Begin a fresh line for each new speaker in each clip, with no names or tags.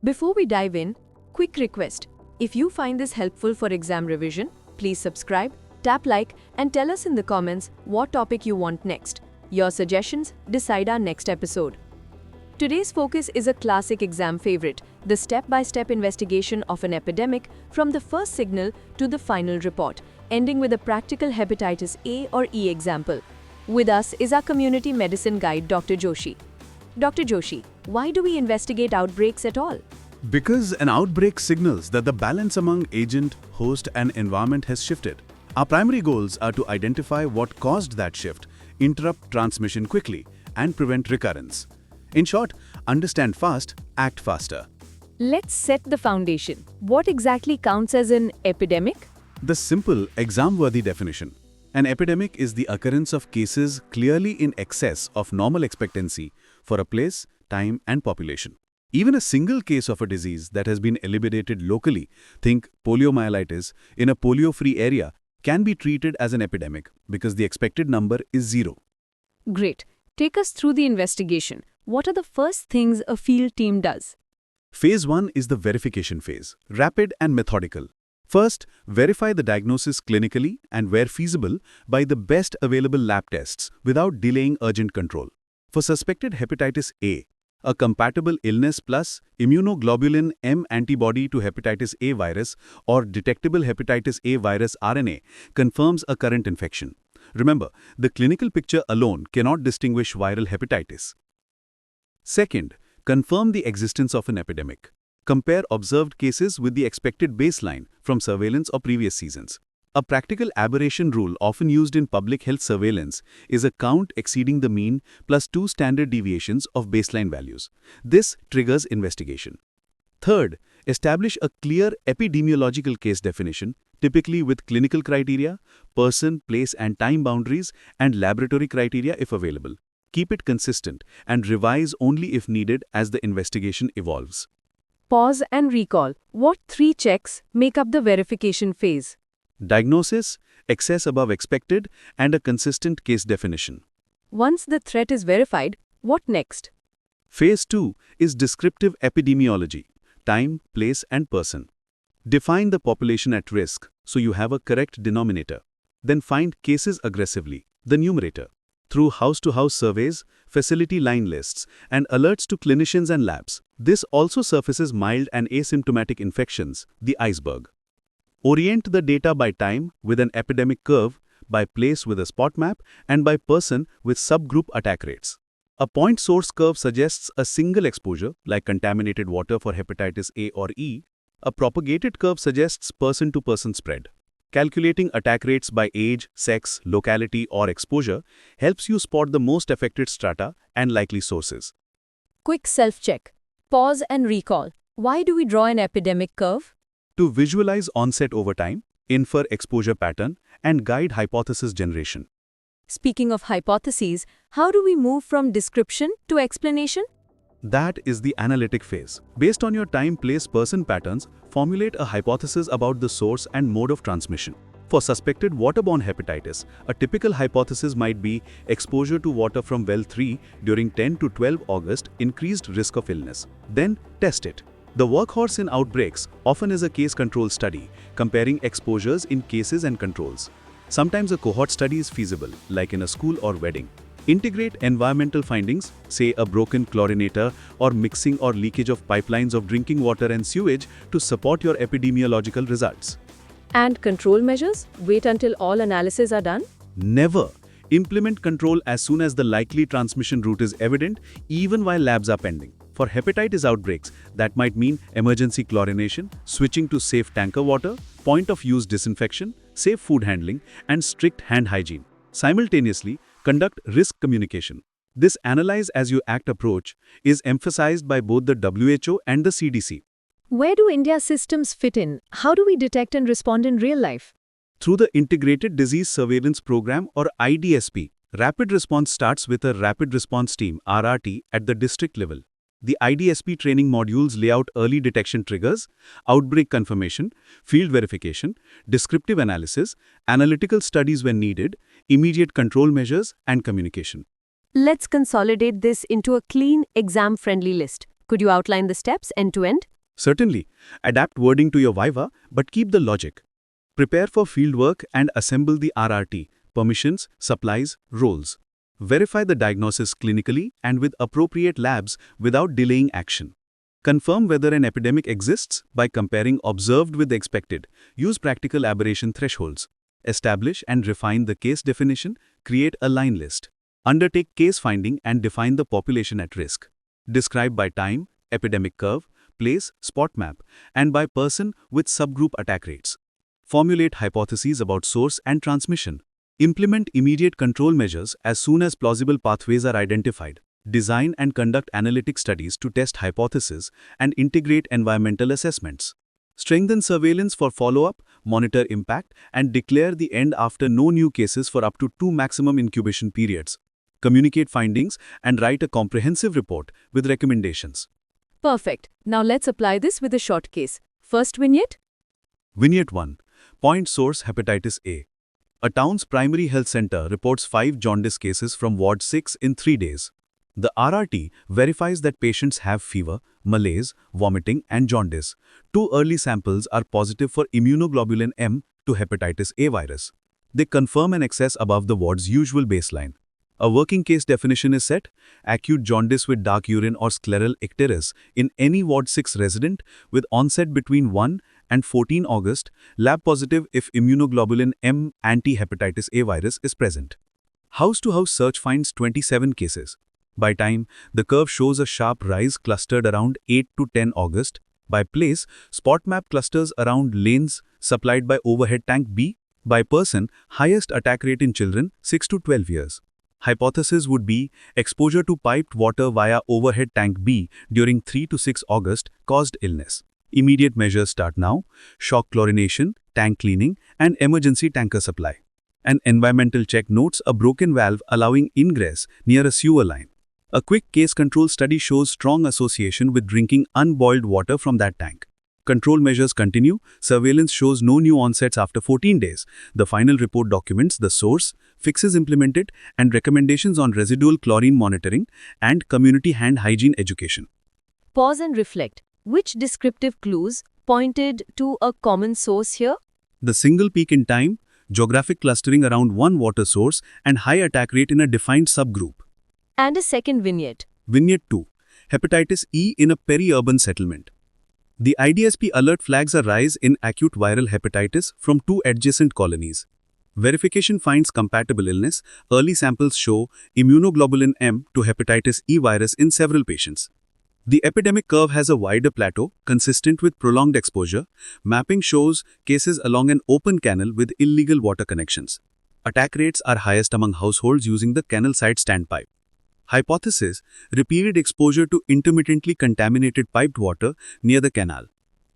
Before we dive in, quick request. If you find this helpful for exam revision, please subscribe, tap like, and tell us in the comments what topic you want next. Your suggestions decide our next episode. Today's focus is a classic exam favorite, the step-by-step investigation of an epidemic from the first signal to the final report, ending with a practical hepatitis A or E example. With us is our community medicine guide, Dr. Joshi. Dr. Joshi, why do we investigate outbreaks at all?
Because an outbreak signals that the balance among agent, host, and environment has shifted. Our primary goals are to identify what caused that shift, interrupt transmission quickly, and prevent recurrence. In short, understand fast, act faster.
Let's set the foundation. What exactly counts as an epidemic?
The simple, exam-worthy definition. An epidemic is the occurrence of cases clearly in excess of normal expectancy for a place, time, and population. Even a single case of a disease that has been eliminated locally, think poliomyelitis, in a polio-free area, can be treated as an epidemic because the expected number is 0.
Great. Take us through the investigation. What are the first things a field team does?
Phase 1 is the verification phase, rapid and methodical. First, verify the diagnosis clinically and, where feasible, by the best available lab tests without delaying urgent control. For suspected hepatitis A, a compatible illness plus immunoglobulin M antibody to hepatitis A virus or detectable hepatitis A virus RNA confirms a current infection. Remember, the clinical picture alone cannot distinguish viral hepatitis. Second, confirm the existence of an epidemic. Compare observed cases with the expected baseline from surveillance or previous seasons. A practical aberration rule often used in public health surveillance is a count exceeding the mean plus 2 standard deviations of baseline values. This triggers investigation. Third, establish a clear epidemiological case definition, typically with clinical criteria, person, place, and time boundaries, and laboratory criteria if available. Keep it consistent and revise only if needed as the investigation evolves.
Pause and recall. What 3 checks make up the verification phase?
Diagnosis, excess above expected, and a consistent case definition.
Once the threat is verified, what next?
Phase 2 is descriptive epidemiology, time, place, and person. Define the population at risk so you have a correct denominator. Then find cases aggressively, the numerator, through house-to-house surveys, facility line lists, and alerts to clinicians and labs. This also surfaces mild and asymptomatic infections, the iceberg. Orient the data by time with an epidemic curve, by place with a spot map, and by person with subgroup attack rates. A point source curve suggests a single exposure, like contaminated water for hepatitis A or E. A propagated curve suggests person-to-person spread. Calculating attack rates by age, sex, locality, or exposure helps you spot the most affected strata and likely sources.
Quick self-check. Pause and recall. Why do we draw an epidemic curve?
To visualize onset over time, infer exposure pattern, and guide hypothesis generation.
Speaking of hypotheses, how do we move from description to explanation?
That is the analytic phase. Based on your time, place, person patterns, formulate a hypothesis about the source and mode of transmission. For suspected waterborne hepatitis, a typical hypothesis might be exposure to water from well 3 during 10 to 12 August increased risk of illness. Then test it. The workhorse in outbreaks often is a case control study, comparing exposures in cases and controls. Sometimes a cohort study is feasible, like in a school or wedding. Integrate environmental findings, say a broken chlorinator or mixing or leakage of pipelines of drinking water and sewage to support your epidemiological results.
And control measures? Wait until all analyses are done?
Never. Implement control as soon as the likely transmission route is evident, even while labs are pending. For hepatitis outbreaks, that might mean emergency chlorination, switching to safe tanker water, point-of-use disinfection, safe food handling, and strict hand hygiene. Simultaneously, conduct risk communication. This analyze as you act approach is emphasized by both the WHO and the CDC.
Where do India's systems fit in? How do we detect and respond in real life?
Through the Integrated Disease Surveillance Program or IDSP, rapid response starts with a Rapid Response Team (RRT) at the district level. The IDSP training modules lay out early detection triggers, outbreak confirmation, field verification, descriptive analysis, analytical studies when needed, immediate control measures, and communication.
Let's consolidate this into a clean, exam-friendly list. Could you outline the steps end to end?
Certainly, adapt wording to your viva, but keep the logic. Prepare for fieldwork and assemble the RRT, permissions, supplies, roles. Verify the diagnosis clinically and with appropriate labs without delaying action. Confirm whether an epidemic exists by comparing observed with expected. Use practical aberration thresholds. Establish and refine the case definition. Create a line list. Undertake case finding and define the population at risk. Describe by time, epidemic curve, place, spot map, and by person with subgroup attack rates. Formulate hypotheses about source and transmission. Implement immediate control measures as soon as plausible pathways are identified. Design and conduct analytic studies to test hypotheses and integrate environmental assessments. Strengthen surveillance for follow-up, monitor impact, and declare the end after no new cases for up to 2 maximum incubation periods. Communicate findings and write a comprehensive report with recommendations.
Perfect. Now let's apply this with a short case. First vignette.
Vignette 1. Point source Hepatitis A. A town's primary health center reports 5 jaundice cases from Ward 6 in 3 days. The RRT verifies that patients have fever, malaise, vomiting, and jaundice. 2 early samples are positive for immunoglobulin M to hepatitis A virus. They confirm an excess above the ward's usual baseline. A working case definition is set: acute jaundice with dark urine or scleral icterus in any Ward 6 resident with onset between 1 and 14 August, lab positive if immunoglobulin M anti-hepatitis A virus is present. House-to-house search finds 27 cases. By time, the curve shows a sharp rise clustered around 8 to 10 August. By place, spot map clusters around lanes supplied by overhead tank B. By person, highest attack rate in children 6 to 12 years. Hypothesis would be exposure to piped water via overhead tank B during 3 to 6 August caused illness. Immediate measures start now: shock chlorination, tank cleaning, and emergency tanker supply. An environmental check notes a broken valve allowing ingress near a sewer line. A quick case control study shows strong association with drinking unboiled water from that tank. Control measures continue. Surveillance shows no new onsets after 14 days. The final report documents the source, fixes implemented, and recommendations on residual chlorine monitoring and community hand hygiene education.
Pause and reflect. Which descriptive clues pointed to a common source here?
The single peak in time, geographic clustering around one water source, and high attack rate in a defined subgroup.
And a second vignette.
Vignette 2. Hepatitis E in a peri-urban settlement. The IDSP alert flags a rise in acute viral hepatitis from 2 adjacent colonies. Verification finds compatible illness. Early samples show immunoglobulin M to hepatitis E virus in several patients. The epidemic curve has a wider plateau, consistent with prolonged exposure. Mapping shows cases along an open canal with illegal water connections. Attack rates are highest among households using the canal side standpipe. Hypothesis: repeated exposure to intermittently contaminated piped water near the canal.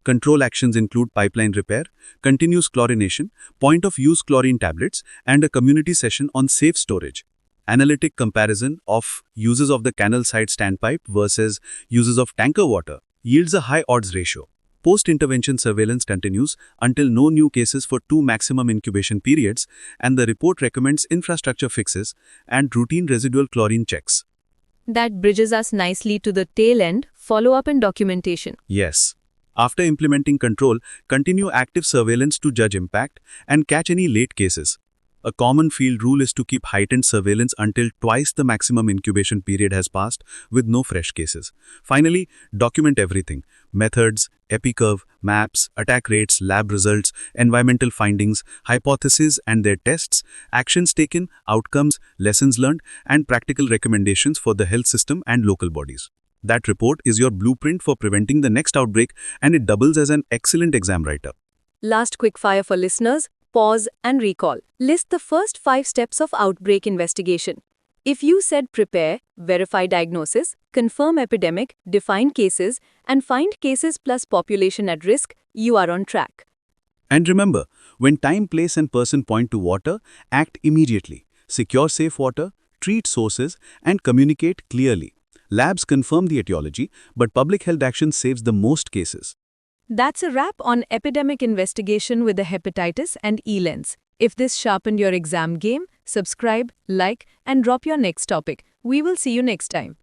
Control actions include pipeline repair, continuous chlorination, point-of-use chlorine tablets, and a community session on safe storage. Analytic comparison of uses of the canal side standpipe versus uses of tanker water yields a high odds ratio. Post-intervention surveillance continues until no new cases for 2 maximum incubation periods, and the report recommends infrastructure fixes and routine residual chlorine checks.
That bridges us nicely to the tail end, follow-up and documentation.
Yes. After implementing control, continue active surveillance to judge impact and catch any late cases. A common field rule is to keep heightened surveillance until twice the maximum incubation period has passed with no fresh cases. Finally, document everything: methods, epicurve, maps, attack rates, lab results, environmental findings, hypotheses and their tests, actions taken, outcomes, lessons learned, and practical recommendations for the health system and local bodies. That report is your blueprint for preventing the next outbreak, and it doubles as an excellent exam writer.
Last quickfire for listeners. Pause and recall. List the first 5 steps of outbreak investigation. If you said prepare, verify diagnosis, confirm epidemic, define cases, and find cases plus population at risk, you are on track.
And remember, when time, place, and person point to water, act immediately. Secure safe water, treat sources, and communicate clearly. Labs confirm the etiology, but public health action saves the most cases.
That's a wrap on epidemic investigation with the hepatitis and E lens. If this sharpened your exam game, subscribe, like, and drop your next topic. We will see you next time.